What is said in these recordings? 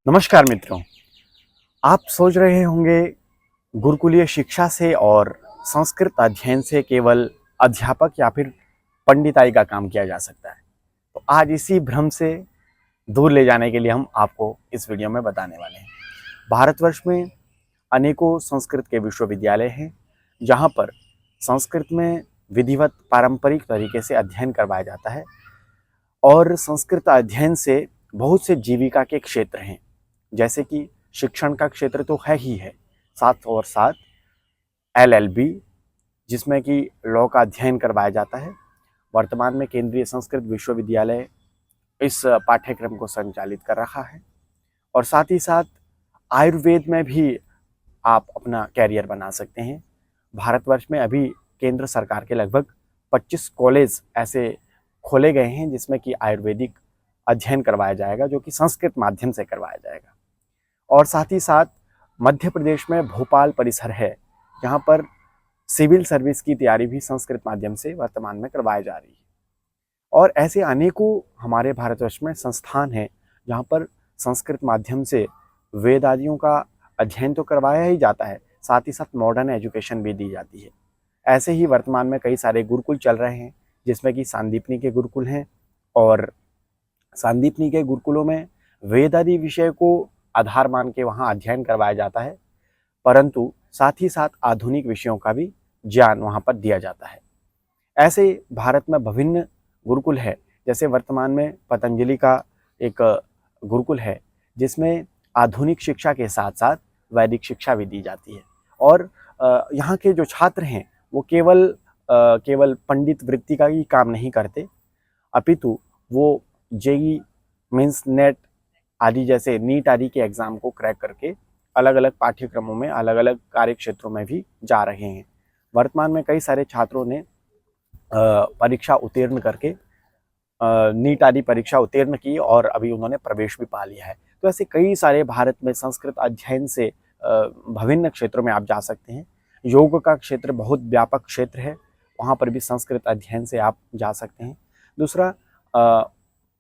नमस्कार मित्रों। आप सोच रहे होंगे गुरुकुलीय शिक्षा से और संस्कृत अध्ययन से केवल अध्यापक या फिर पंडिताई का काम किया जा सकता है। तो आज इसी भ्रम से दूर ले जाने के लिए हम आपको इस वीडियो में बताने वाले हैं। भारतवर्ष में अनेकों संस्कृत के विश्वविद्यालय हैं जहां पर संस्कृत में विधिवत पारंपरिक तरीके से अध्ययन करवाया जाता है और संस्कृत अध्ययन से बहुत से जीविका के क्षेत्र हैं, जैसे कि शिक्षण का क्षेत्र तो है ही है, साथ और साथ LLB जिसमें कि लॉ का अध्ययन करवाया जाता है। वर्तमान में केंद्रीय संस्कृत विश्वविद्यालय इस पाठ्यक्रम को संचालित कर रहा है और साथ ही साथ आयुर्वेद में भी आप अपना कैरियर बना सकते हैं। भारतवर्ष में अभी केंद्र सरकार के लगभग 25 कॉलेज ऐसे खोले गए हैं जिसमें कि आयुर्वेदिक अध्ययन करवाया जाएगा, जो कि संस्कृत माध्यम से करवाया जाएगा। और साथ ही साथ मध्य प्रदेश में भोपाल परिसर है जहाँ पर सिविल सर्विस की तैयारी भी संस्कृत माध्यम से वर्तमान में करवाई जा रही है। और ऐसे अनेकों हमारे भारतवर्ष में संस्थान हैं जहाँ पर संस्कृत माध्यम से वेद आदियों का अध्ययन तो करवाया ही जाता है, साथ ही साथ मॉडर्न एजुकेशन भी दी जाती है। ऐसे ही वर्तमान में कई सारे गुरुकुल चल रहे हैं जिसमें कि सांदीपनी के गुरुकुल हैं और सांदीपनी के गुरुकुलों में वेद आदि विषय को आधार मान के वहाँ अध्ययन करवाया जाता है, परंतु साथ ही साथ आधुनिक विषयों का भी ज्ञान वहाँ पर दिया जाता है। ऐसे भारत में विभिन्न गुरुकुल है, जैसे वर्तमान में पतंजलि का एक गुरुकुल है जिसमें आधुनिक शिक्षा के साथ साथ वैदिक शिक्षा भी दी जाती है। और यहाँ के जो छात्र हैं वो केवल पंडित वृत्ति का ही काम नहीं करते, अपितु वो जेई मीन्स नेट आदि जैसे नीट आदि के एग्ज़ाम को क्रैक करके अलग अलग पाठ्यक्रमों में अलग अलग कार्य क्षेत्रों में भी जा रहे हैं। वर्तमान में कई सारे छात्रों ने परीक्षा उत्तीर्ण करके नीट आदि परीक्षा उत्तीर्ण की और अभी उन्होंने प्रवेश भी पा लिया है। तो ऐसे कई सारे भारत में संस्कृत अध्ययन से विभिन्न क्षेत्रों में आप जा सकते हैं। योग का क्षेत्र बहुत व्यापक क्षेत्र है, वहाँ पर भी संस्कृत अध्ययन से आप जा सकते हैं। दूसरा,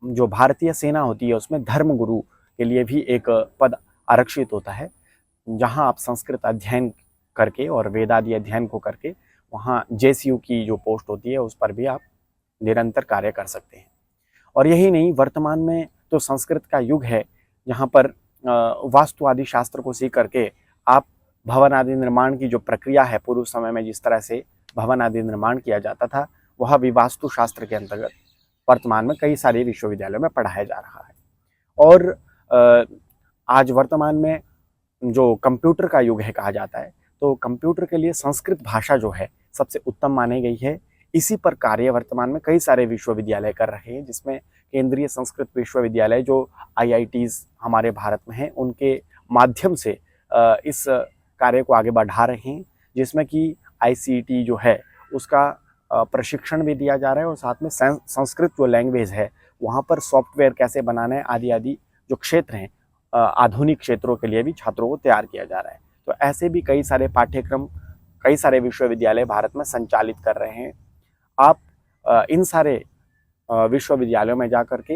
जो भारतीय सेना होती है उसमें धर्मगुरु के लिए भी एक पद आरक्षित होता है, जहां आप संस्कृत अध्ययन करके और वेदादि अध्ययन को करके वहां JCU की जो पोस्ट होती है उस पर भी आप निरंतर कार्य कर सकते हैं। और यही नहीं, वर्तमान में तो संस्कृत का युग है जहां पर वास्तु आदि शास्त्र को सीख करके आप भवन आदि निर्माण की जो प्रक्रिया है, पूर्व समय में जिस तरह से भवन आदि निर्माण किया जाता था वह भी वास्तु शास्त्र के अंतर्गत वर्तमान में कई सारे विश्वविद्यालयों में पढ़ाया जा रहा है। और आज वर्तमान में जो कंप्यूटर का युग है कहा जाता है, तो कंप्यूटर के लिए संस्कृत भाषा जो है सबसे उत्तम मानी गई है। इसी पर कार्य वर्तमान में कई सारे विश्वविद्यालय कर रहे हैं, जिसमें केंद्रीय संस्कृत विश्वविद्यालय जो IITs हमारे भारत में हैं उनके माध्यम से इस कार्य को आगे बढ़ा रहे हैं, जिसमें कि ICT जो है उसका प्रशिक्षण भी दिया जा रहा है और साथ में संस्कृत जो लैंग्वेज है वहाँ पर सॉफ्टवेयर कैसे बनाना है आदि आदि जो क्षेत्र हैं आधुनिक क्षेत्रों के लिए भी छात्रों को तैयार किया जा रहा है। तो ऐसे भी कई सारे पाठ्यक्रम कई सारे विश्वविद्यालय भारत में संचालित कर रहे हैं। आप इन सारे विश्वविद्यालयों में जा कर के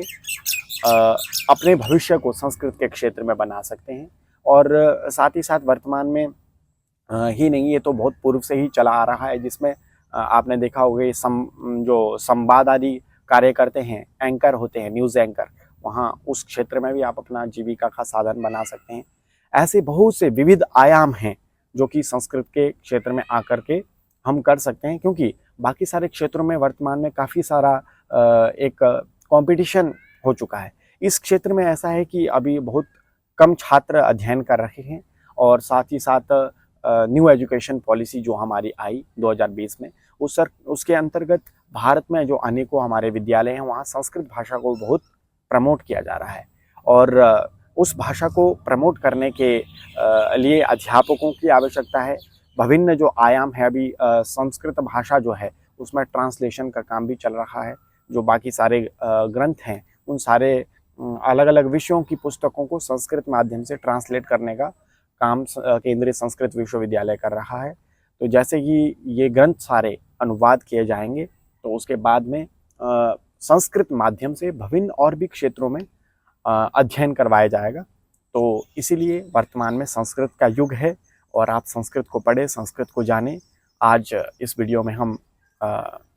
अपने भविष्य को संस्कृत के क्षेत्र में बना सकते हैं। और साथ ही साथ वर्तमान में ही नहीं, ये तो बहुत पूर्व से ही चला आ रहा है, जिसमें आपने देखा होगा जो संवाद आदि कार्य करते हैं, एंकर होते हैं, न्यूज़ एंकर, वहाँ उस क्षेत्र में भी आप अपना जीविका का साधन बना सकते हैं। ऐसे बहुत से विविध आयाम हैं जो कि संस्कृत के क्षेत्र में आकर के हम कर सकते हैं, क्योंकि बाकी सारे क्षेत्रों में वर्तमान में काफ़ी सारा एक कंपटीशन हो चुका है। इस क्षेत्र में ऐसा है कि अभी बहुत कम छात्र अध्ययन कर रहे हैं और साथ ही साथ न्यू एजुकेशन पॉलिसी जो हमारी आई 2020 में उसके अंतर्गत भारत में जो अनेकों हमारे विद्यालय हैं वहाँ संस्कृत भाषा को बहुत प्रमोट किया जा रहा है। और उस भाषा को प्रमोट करने के लिए अध्यापकों की आवश्यकता है। विभिन्न जो आयाम है, अभी संस्कृत भाषा जो है उसमें ट्रांसलेशन का काम भी चल रहा है। जो बाकी सारे ग्रंथ हैं उन सारे अलग अलग विषयों की पुस्तकों को संस्कृत माध्यम से ट्रांसलेट करने का काम केंद्रीय संस्कृत विश्वविद्यालय कर रहा है। तो जैसे कि ये ग्रंथ सारे अनुवाद किए जाएंगे तो उसके बाद में संस्कृत माध्यम से विभिन्न और भी क्षेत्रों में अध्ययन करवाया जाएगा। तो इसीलिए वर्तमान में संस्कृत का युग है और आप संस्कृत को पढ़ें, संस्कृत को जानें। आज इस वीडियो में हम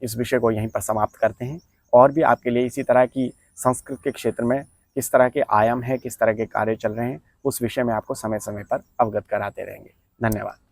इस विषय को यहीं पर समाप्त करते हैं। और भी आपके लिए इसी तरह की संस्कृत के क्षेत्र में किस तरह के आयाम हैं, किस तरह के कार्य चल रहे हैं, उस विषय में आपको समय समय पर अवगत कराते रहेंगे। धन्यवाद।